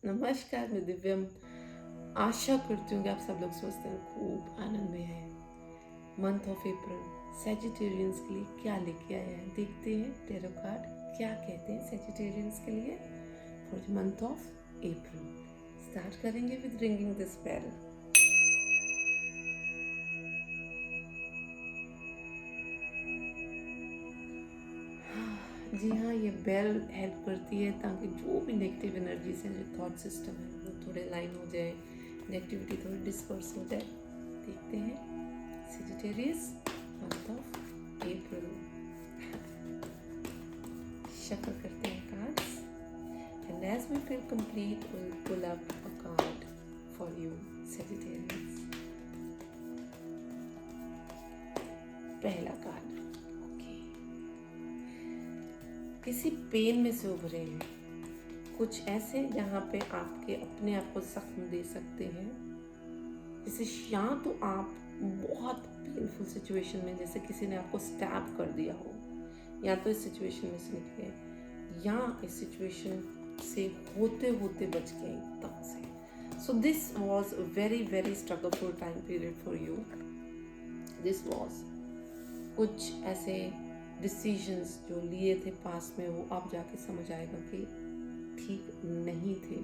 नमस्कार, मैं दिव्यम। आशा करती हूँ कि आप सब लोग स्वस्थ हैं, खूब आनंद में हैं। मंथ ऑफ अप्रैल सैजिटेरियंस के लिए क्या लेके आया है, देखते हैं टैरो कार्ड क्या कहते हैं सैजिटेरियंस के लिए for the month of April. Start करेंगे विद रिंगिंग दिस बेल। जी हाँ, ये बेल हेल्प करती है ताकि जो भी नेगेटिव एनर्जीज हैं, जो थॉट सिस्टम है, वो थोड़े लाइन हो जाए, नेगेटिविटी थोड़ी डिस्पर्स हो जाए। देखते हैं Sagittarius month of April. Shuffle करते हैं cards and as we feel complete we'll pull up a card for you Sagittarius। पहला कार्ड, ओके। किसी पेन में से उभरे हैं, कुछ ऐसे जहाँ पे आपके अपने आप को जख्म दे सकते हैं। जैसे या तो आप बहुत पेनफुल सिचुएशन में, जैसे किसी ने आपको स्टैब कर दिया हो, या तो इस सिचुएशन में से निकले, या इस सिचुएशन से होते होते बच गए एकदम से। So this was very very struggleful time period for you. This was कुछ ऐसे डिसीजंस जो लिए थे पास में, वो अब जाके समझ आएगा कि ठीक नहीं थे,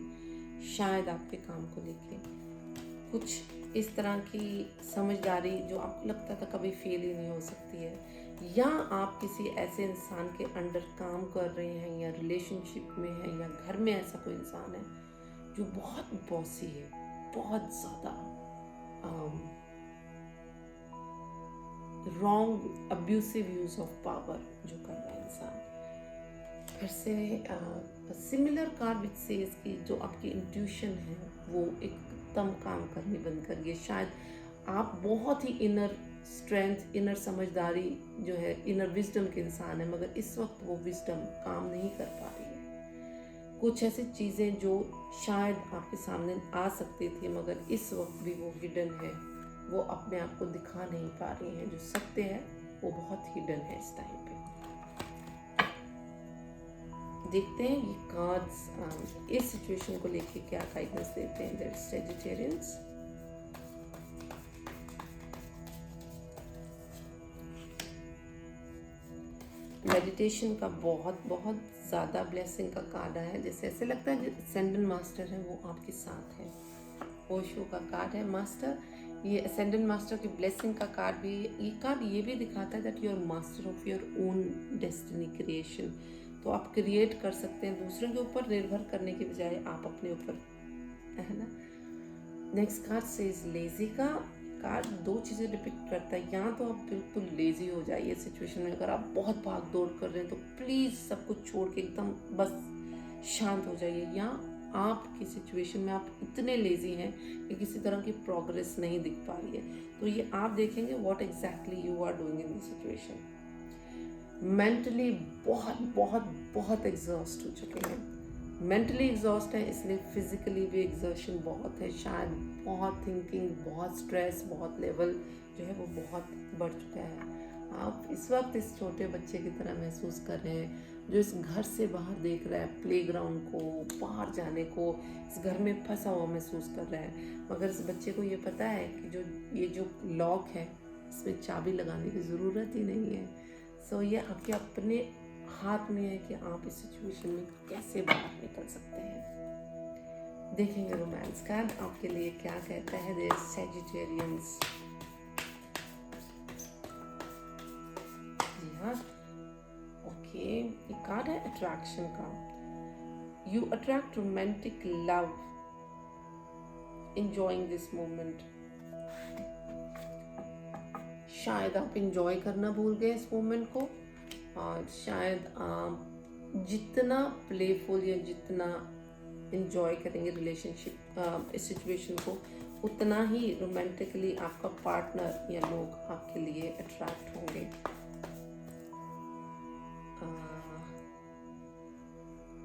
शायद आपके काम को लेके। कुछ इस तरह की समझदारी जो आपको लगता था कभी फेल ही नहीं हो सकती है, या आप किसी ऐसे इंसान के अंडर काम कर रहे हैं, या रिलेशनशिप में हैं, या घर में ऐसा कोई इंसान है जो बहुत बॉसी है, बहुत ज़्यादा wrong abusive use of power जो कर रहा है इंसान। फिर से सिमिलर कार्ड विच सेज कि जो आपकी इंट्यूशन है वो एकदम काम करनी बंद कर गई। शायद आप बहुत ही इनर स्ट्रेंथ, इनर समझदारी जो है, इनर विजडम के इंसान है, मगर इस वक्त वो विजडम काम नहीं कर पा रही है। कुछ ऐसी चीज़ें जो शायद आपके सामने आ सकती थी, मगर इस वक्त भी वो हिडन है, वो अपने आप को दिखा नहीं पा रही हैं। जो सत्य है वो बहुत हिडन है इस टाइम पे। देखते हैं ये कार्ड्स इस सिचुएशन को लेके क्या गाइडेंस देते हैं दैट सैजिटेरियंस। मेडिटेशन का बहुत बहुत ज़्यादा ब्लेसिंग का कार्ड है। जैसे ऐसे लगता है असेंडेंट मास्टर है वो आपके साथ है। ओशो का कार्ड है मास्टर। ये असेंडेंट मास्टर की ब्लेसिंग का कार्ड भी, ये कार्ड ये भी दिखाता है that you are master of your own destiny creation. तो आप क्रिएट कर सकते हैं, दूसरों के ऊपर निर्भर करने के बजाय आप अपने ऊपर, है ना। नेक्स्ट कार्ड सेज लेजी का कार्ड दो चीज़ें डिपिक्ट करता है। या तो आप बिल्कुल लेजी हो जाइए सिचुएशन में, अगर आप बहुत भाग दौड़ कर रहे हैं तो प्लीज़ सब कुछ छोड़ के एकदम बस शांत हो जाइए। या आपकी सिचुएशन में आप इतने लेजी हैं कि किसी तरह की प्रोग्रेस नहीं दिख पा रही है, तो ये आप देखेंगे what exactly you are doing in this situation. Mentally बहुत बहुत बहुत एग्जॉस्ट हो चुके हैं, मेंटली एग्जॉस्ट है, इसलिए फिजिकली भी एग्जर्शन बहुत है। शायद बहुत थिंकिंग, बहुत स्ट्रेस, बहुत लेवल जो है वो बहुत बढ़ चुका है। आप इस वक्त इस छोटे बच्चे की तरह महसूस कर रहे हैं जो इस घर से बाहर देख रहा है, प्लेग्राउंड को, बाहर जाने को, इस घर में फंसा हुआ महसूस कर रहा है। मगर इस बच्चे को ये पता है कि ये जो लॉक है इसमें चाबी लगाने की ज़रूरत ही नहीं है। सो ये आपके अपने हाथ में है कि आप इस सिचुएशन में कैसे बाहर निकल सकते हैं। देखेंगे रोमांस कार्ड आपके लिए क्या कहता है देयर सैजिटेरियंस। जी हाँ, ओके। ये कार्ड है अट्रैक्शन का। You attract romantic love, enjoying this moment. शायद आप इंजॉय करना भूल गए इस मोमेंट को, और शायद आप जितना प्लेफुल या जितना इंजॉय करेंगे रिलेशनशिप इस सिचुएशन को, उतना ही रोमांटिकली आपका पार्टनर या लोग आपके लिए अट्रैक्ट होंगे।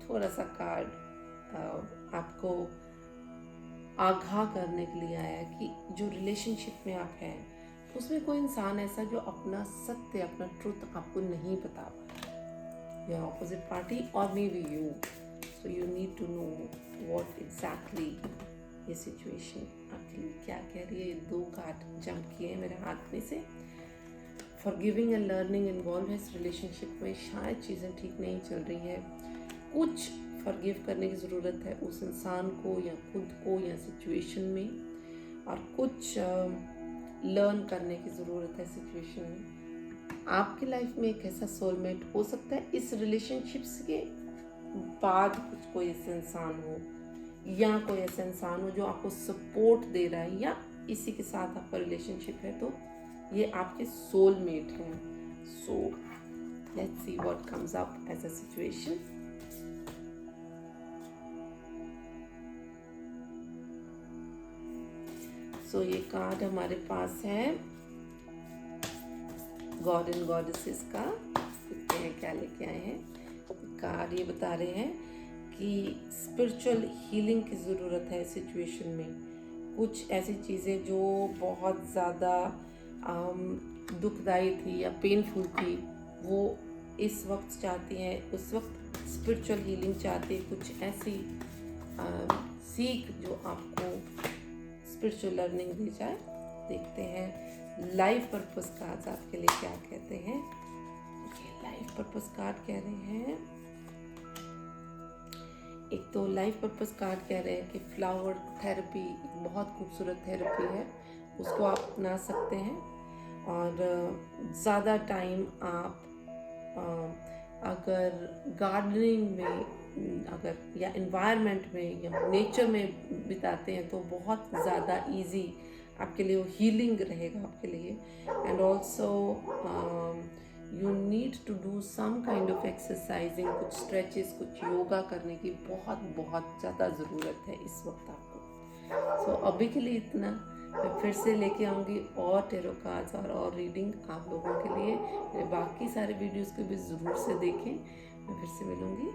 थोड़ा सा कार्ड आपको आगाह करने के लिए आया कि जो रिलेशनशिप में आप हैं उसमें कोई इंसान ऐसा जो अपना सत्य, अपना ट्रुथ आपको नहीं बता पा रहा, या ऑपोजिट पार्टी और maybe you. So you need to know what exactly ये सिचुएशन आपके लिए क्या कह रही है। ये 2 कार्ड जंप किए मेरे हाथ में से। फॉरगिविंग एंड लर्निंग इन्वॉल्व है इस रिलेशनशिप में। शायद चीज़ें ठीक नहीं चल रही है, कुछ फॉरगिव करने की ज़रूरत है उस इंसान को या खुद को या सिचुएशन में, और कुछ लर्न करने की ज़रूरत है सिचुएशन में। आपकी लाइफ में एक ऐसा सोलमेट हो सकता है, इस रिलेशनशिप्स के बाद कुछ कोई ऐसा इंसान हो या कोई ऐसा इंसान हो जो आपको सपोर्ट दे रहा है, या इसी के साथ आपका रिलेशनशिप है तो ये आपके सोलमेट हैं। So let's see what comes up as a situation. So ये कार्ड हमारे पास है गॉड एंड गॉडेसेस का। देखते हैं क्या लेके आए हैं। कार्ड ये बता रहे हैं कि स्पिरिचुअल हीलिंग की ज़रूरत है सिचुएशन में। कुछ ऐसी चीज़ें जो बहुत ज़्यादा दुखदाई थी या पेनफुल थी, वो इस वक्त चाहती हैं, उस वक्त स्पिरिचुअल हीलिंग चाहती है। कुछ ऐसी सीख जो आपको स्पिरिचुअल लर्निंग दी जाए। देखते हैं लाइफ पर्पस कार्ड्स आपके लिए क्या कहते हैं। ये लाइफ पर्पस कार्ड कह रहे हैं, एक तो लाइफ पर्पस कार्ड कह रहे हैं कि फ्लावर थेरेपी एक बहुत खूबसूरत थेरेपी है, उसको आप अपना सकते हैं। और ज़्यादा टाइम आप अगर गार्डनिंग में अगर या एनवायरनमेंट में या नेचर में बिताते हैं तो बहुत ज़्यादा इजी आपके लिए वो हीलिंग रहेगा आपके लिए। And also you need to do some kind of exercising, कुछ स्ट्रेचेस, कुछ योगा करने की बहुत बहुत ज़्यादा ज़रूरत है इस वक्त आपको। सो अभी के लिए इतना। मैं फिर से लेके आऊँगी और टेरो कार्ड्स और रीडिंग आप लोगों के लिए। मेरे बाकी सारे वीडियोस को भी ज़रूर से देखें। मैं फिर से मिलूँगी।